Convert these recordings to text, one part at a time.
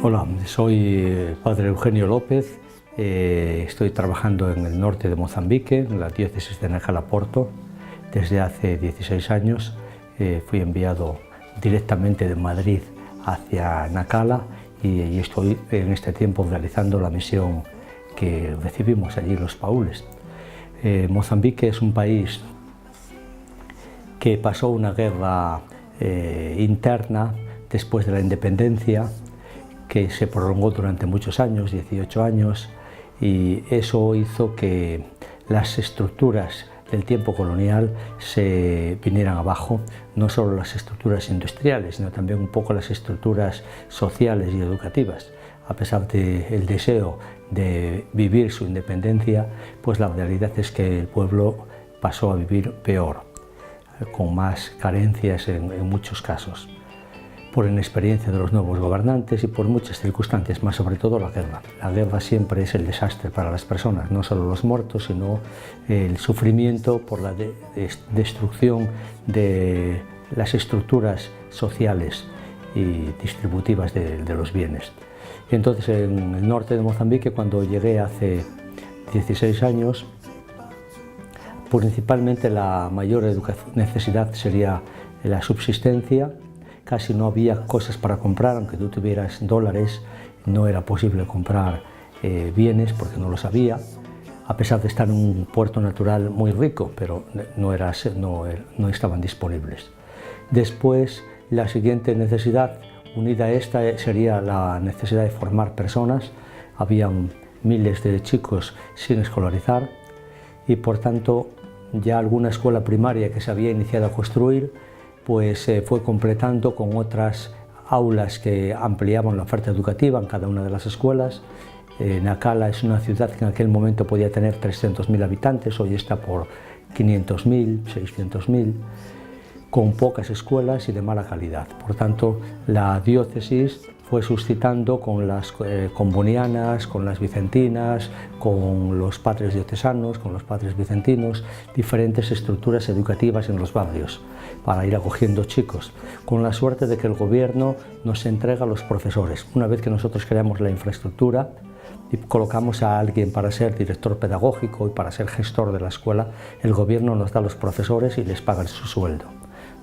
Hola, soy padre Eugenio López, estoy trabajando en el norte de Mozambique, en la diócesis de Nacala-Porto, desde hace 16 años. Fui enviado directamente de Madrid hacia Nacala y estoy en este tiempo realizando la misión que recibimos allí los paules. Mozambique es un país que pasó una guerra interna después de la independencia, que se prolongó durante muchos años, 18 años, y eso hizo que las estructuras del tiempo colonial se vinieran abajo, no solo las estructuras industriales, sino también un poco las estructuras sociales y educativas. A pesar del deseo de vivir su independencia, pues la realidad es que el pueblo pasó a vivir peor, con más carencias en muchos casos, por inexperiencia de los nuevos gobernantes y por muchas circunstancias, más sobre todo la guerra. La guerra siempre es el desastre para las personas, no solo los muertos, sino el sufrimiento por la destrucción de las estructuras sociales y distributivas de los bienes. Y entonces, en el norte de Mozambique, cuando llegué hace 16 años, principalmente la mayor necesidad sería la subsistencia. Casi no había cosas para comprar, aunque tú tuvieras dólares, no era posible comprar bienes porque no los había, a pesar de estar en un puerto natural muy rico, pero no estaban disponibles. Después, la siguiente necesidad, unida a esta, sería la necesidad de formar personas. Había miles de chicos sin escolarizar y, por tanto, ya alguna escuela primaria que se había iniciado a construir pues se fue completando con otras aulas que ampliaban la oferta educativa en cada una de las escuelas. Nacala es una ciudad que en aquel momento podía tener 300.000 habitantes, hoy está por 500.000, 600.000, con pocas escuelas y de mala calidad. Por tanto, la diócesis fue suscitando con las combonianas, con las vicentinas, con los padres diocesanos, con los padres vicentinos, diferentes estructuras educativas en los barrios para ir acogiendo chicos, con la suerte de que el gobierno nos entrega a los profesores. Una vez que nosotros creamos la infraestructura y colocamos a alguien para ser director pedagógico y para ser gestor de la escuela, el gobierno nos da a los profesores y les paga su sueldo.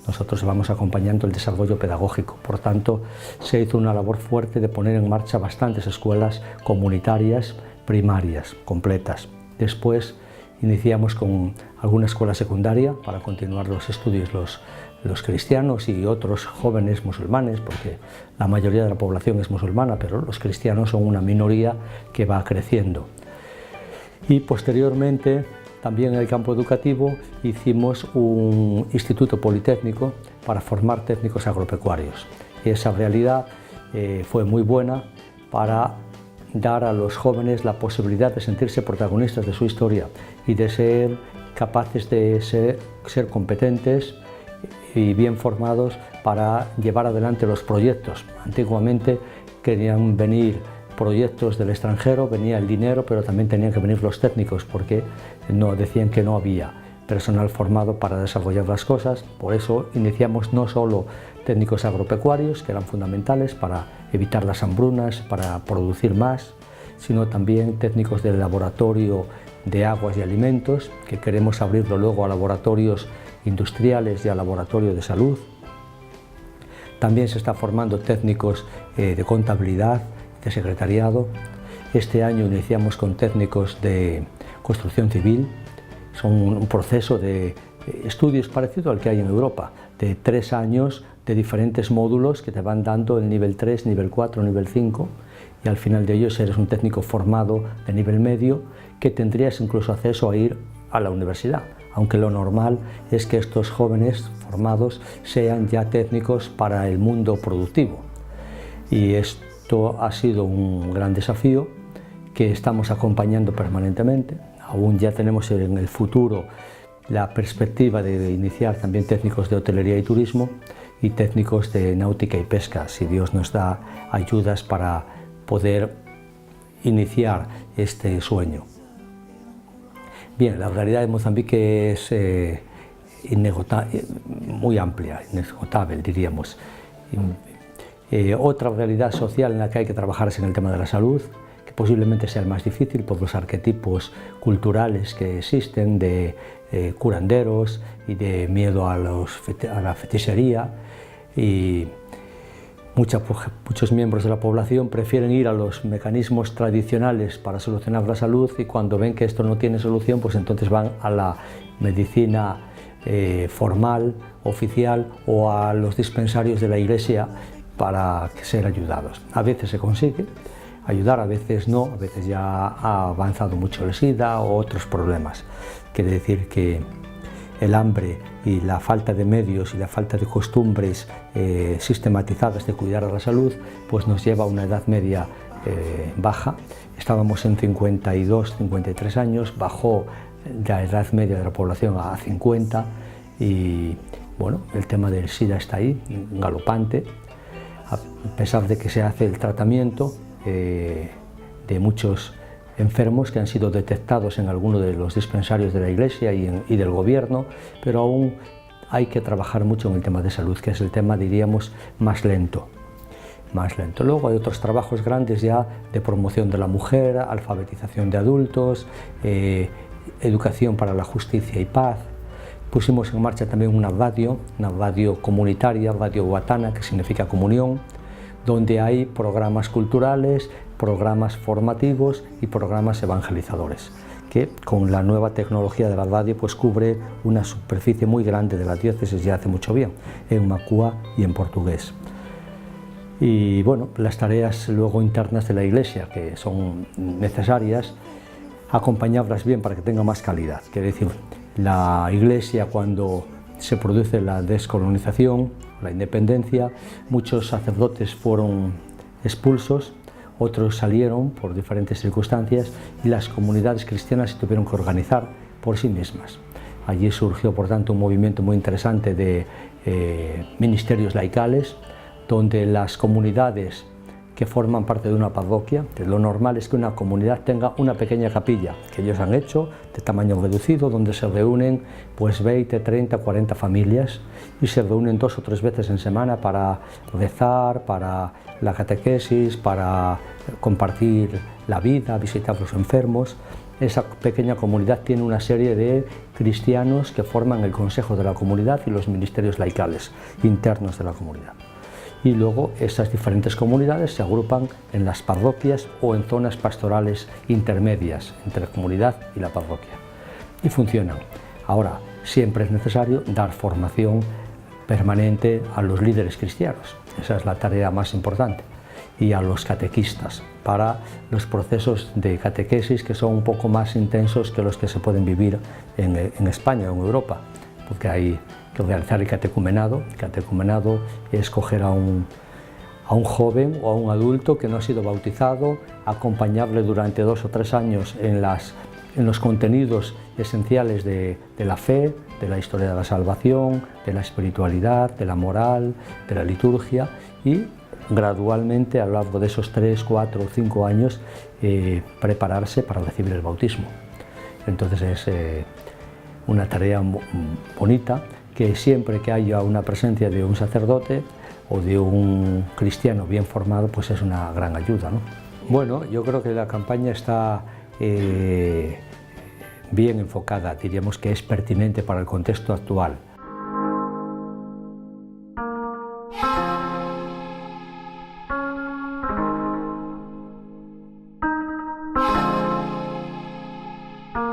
Nosotros vamos acompañando el desarrollo pedagógico. Por tanto, se hizo una labor fuerte de poner en marcha bastantes escuelas comunitarias primarias, completas. Después iniciamos con alguna escuela secundaria para continuar los estudios los cristianos y otros jóvenes musulmanes, porque la mayoría de la población es musulmana, pero los cristianos son una minoría que va creciendo. Y posteriormente, también en el campo educativo, hicimos un instituto politécnico para formar técnicos agropecuarios. Y esa realidad fue muy buena para dar a los jóvenes la posibilidad de sentirse protagonistas de su historia y de ser capaces de ser competentes y bien formados para llevar adelante los proyectos. Antiguamente querían venir proyectos del extranjero, venía el dinero, pero también tenían que venir los técnicos porque decían que no había personal formado para desarrollar las cosas. Por eso iniciamos no solo técnicos agropecuarios, que eran fundamentales para evitar las hambrunas, para producir más, sino también técnicos del laboratorio de aguas y alimentos, que queremos abrirlo luego a laboratorios industriales y a laboratorio de salud. También se está formando técnicos de contabilidad, de secretariado. Este año iniciamos con técnicos de construcción civil. Son un proceso de estudios parecido al que hay en Europa, de 3 años de diferentes módulos que te van dando el nivel 3, nivel 4, nivel 5, y al final de ellos eres un técnico formado de nivel medio que tendrías incluso acceso a ir a la universidad, aunque lo normal es que estos jóvenes formados sean ya técnicos para el mundo productivo. Y esto ha sido un gran desafío que estamos acompañando permanentemente. Aún ya tenemos en el futuro la perspectiva de iniciar también técnicos de hotelería y turismo y técnicos de náutica y pesca, si Dios nos da ayudas para poder iniciar este sueño. Bien, la realidad de Mozambique es muy amplia, inagotable, diríamos. Otra realidad social en la que hay que trabajar es en el tema de la salud, que posiblemente sea el más difícil por los arquetipos culturales que existen de curanderos y de miedo a la fetichería, y muchos miembros de la población prefieren ir a los mecanismos tradicionales para solucionar la salud, y cuando ven que esto no tiene solución, pues entonces van a la medicina formal, oficial, o a los dispensarios de la Iglesia para ser ayudados. A veces se consigue ayudar, a veces no, a veces ya ha avanzado mucho el SIDA o otros problemas. Quiere decir que el hambre y la falta de medios y la falta de costumbres sistematizadas de cuidar a la salud, pues nos lleva a una edad media baja. Estábamos en 52, 53 años, bajó la edad media de la población a 50, y bueno, el tema del SIDA está ahí, galopante, a pesar de que se hace el tratamiento de muchos enfermos que han sido detectados en alguno de los dispensarios de la Iglesia y del gobierno, pero aún hay que trabajar mucho en el tema de salud, que es el tema, diríamos, más lento. Luego hay otros trabajos grandes ya de promoción de la mujer, alfabetización de adultos, educación para la justicia y paz. Pusimos en marcha también una radio comunitaria, Radio Guatana, que significa comunión, donde hay programas culturales, programas formativos y programas evangelizadores, que con la nueva tecnología de la radio pues cubre una superficie muy grande de la diócesis y hace mucho bien, en macúa y en portugués. Y bueno, las tareas luego internas de la Iglesia, que son necesarias, acompañarlas bien para que tenga más calidad. Quiere decir, la Iglesia, cuando se produce la descolonización, la independencia, muchos sacerdotes fueron expulsos, otros salieron por diferentes circunstancias, y las comunidades cristianas se tuvieron que organizar por sí mismas. Allí surgió, por tanto, un movimiento muy interesante de ministerios laicales, donde las comunidades que forman parte de una parroquia, lo normal es que una comunidad tenga una pequeña capilla que ellos han hecho de tamaño reducido, donde se reúnen pues 20, 30, 40 familias, y se reúnen 2 o 3 veces en semana para rezar, para la catequesis, para compartir la vida, visitar a los enfermos. Esa pequeña comunidad tiene una serie de cristianos que forman el consejo de la comunidad y los ministerios laicales internos de la comunidad. Y luego esas diferentes comunidades se agrupan en las parroquias o en zonas pastorales intermedias entre la comunidad y la parroquia, y funcionan. Ahora, siempre es necesario dar formación permanente a los líderes cristianos, esa es la tarea más importante, y a los catequistas para los procesos de catequesis, que son un poco más intensos que los que se pueden vivir en España o en Europa, porque hay que realizar el catecumenado. El catecumenado es coger a un joven o a un adulto que no ha sido bautizado, acompañarle durante 2 o 3 años en los contenidos esenciales de la fe, de la historia de la salvación, de la espiritualidad, de la moral, de la liturgia, y gradualmente a lo largo de esos 3, 4 o 5 años prepararse para recibir el bautismo. Entonces es una tarea bonita, que siempre que haya una presencia de un sacerdote o de un cristiano bien formado, pues es una gran ayuda, ¿no? Bueno, yo creo que la campaña está bien enfocada, diríamos que es pertinente para el contexto actual.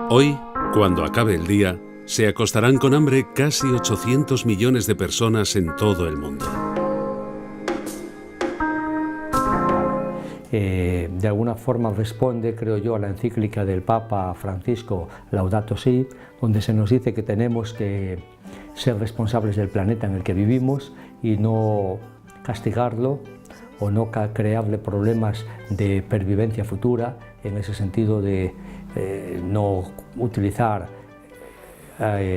Hoy, cuando acabe el día, se acostarán con hambre casi 800 millones de personas en todo el mundo. De alguna forma responde, creo yo, a la encíclica del Papa Francisco, Laudato Si, donde se nos dice que tenemos que ser responsables del planeta en el que vivimos y no castigarlo o no crearle problemas de pervivencia futura, en ese sentido de no utilizar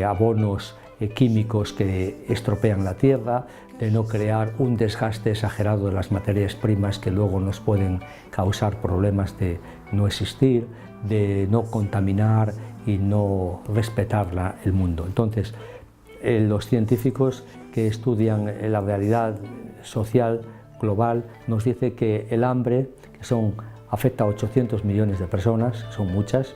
abonos químicos que estropean la tierra, de no crear un desgaste exagerado de las materias primas que luego nos pueden causar problemas de no existir, de no contaminar y no respetar el mundo. Entonces, los científicos que estudian la realidad social global nos dice que el hambre, que afecta a 800 millones de personas, son muchas,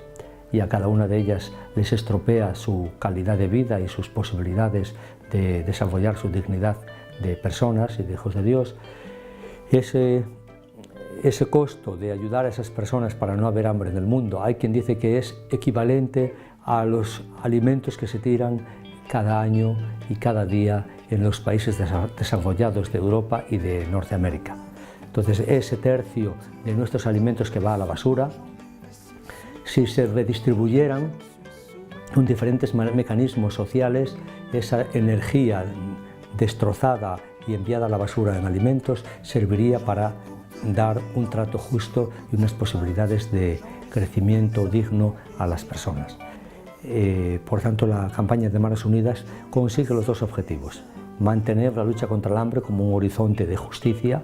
y a cada una de ellas les estropea su calidad de vida y sus posibilidades de desarrollar su dignidad de personas y de hijos de Dios. Ese costo de ayudar a esas personas para no haber hambre en el mundo, hay quien dice que es equivalente a los alimentos que se tiran cada año y cada día en los países desarrollados de Europa y de Norteamérica. Entonces, ese tercio de nuestros alimentos que va a la basura, si se redistribuyeran con diferentes mecanismos sociales, esa energía destrozada y enviada a la basura en alimentos serviría para dar un trato justo y unas posibilidades de crecimiento digno a las personas. Por tanto, la campaña de Manos Unidas consigue los dos objetivos: mantener la lucha contra el hambre como un horizonte de justicia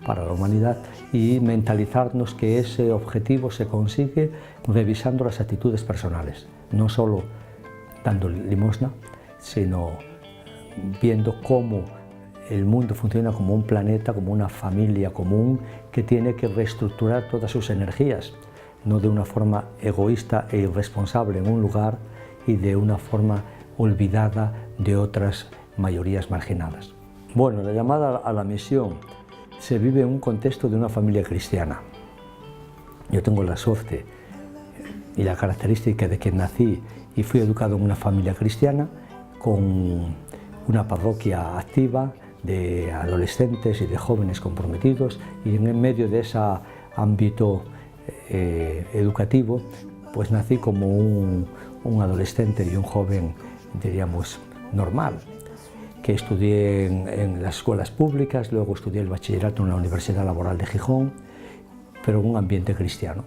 para la humanidad y mentalizarnos que ese objetivo se consigue revisando las actitudes personales, no solo dando limosna, sino viendo cómo el mundo funciona como un planeta, como una familia común que tiene que reestructurar todas sus energías, no de una forma egoísta e irresponsable en un lugar y de una forma olvidada de otras mayorías marginadas. Bueno, la llamada a la misión se vive en un contexto de una familia cristiana. Yo tengo la suerte y la característica de que nací y fui educado en una familia cristiana con una parroquia activa de adolescentes y de jóvenes comprometidos, y en medio de ese ámbito educativo pues nací como un adolescente y un joven, diríamos, normal, que estudié en las escuelas públicas, luego estudié el bachillerato en la Universidad Laboral de Gijón, pero en un ambiente cristiano.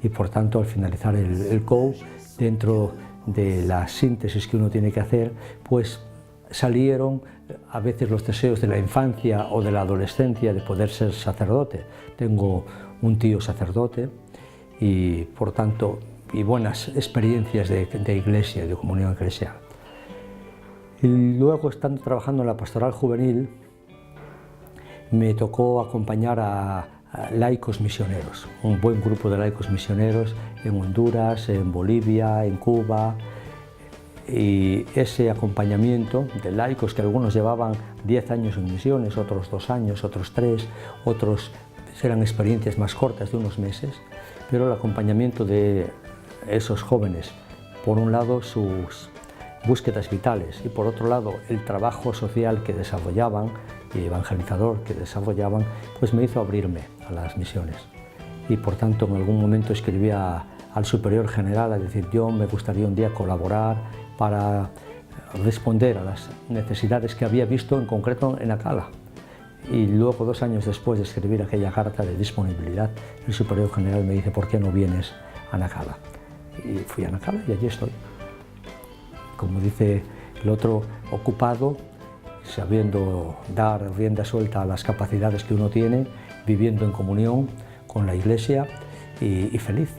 Y por tanto, al finalizar el COU, dentro de la síntesis que uno tiene que hacer, pues salieron a veces los deseos de la infancia o de la adolescencia de poder ser sacerdote. Tengo un tío sacerdote y por tanto, y buenas experiencias de iglesia, de comunión eclesial. Y luego, estando trabajando en la pastoral juvenil, me tocó acompañar a laicos misioneros, un buen grupo de laicos misioneros en Honduras, en Bolivia, en Cuba. Y ese acompañamiento de laicos, que algunos llevaban 10 años en misiones, otros 2 años, otros 3, otros eran experiencias más cortas de unos meses, pero el acompañamiento de esos jóvenes, por un lado sus búsquedas vitales y por otro lado el trabajo social que desarrollaban y evangelizador que desarrollaban, pues me hizo abrirme a las misiones. Y por tanto, en algún momento escribí al superior general a decir: yo me gustaría un día colaborar para responder a las necesidades que había visto en concreto en Acala. Y luego, 2 años después de escribir aquella carta de disponibilidad, el superior general me dice: ¿por qué no vienes a Nacala? Y fui a Nacala y allí estoy. Como dice el otro, ocupado, sabiendo dar rienda suelta a las capacidades que uno tiene, viviendo en comunión con la Iglesia y feliz.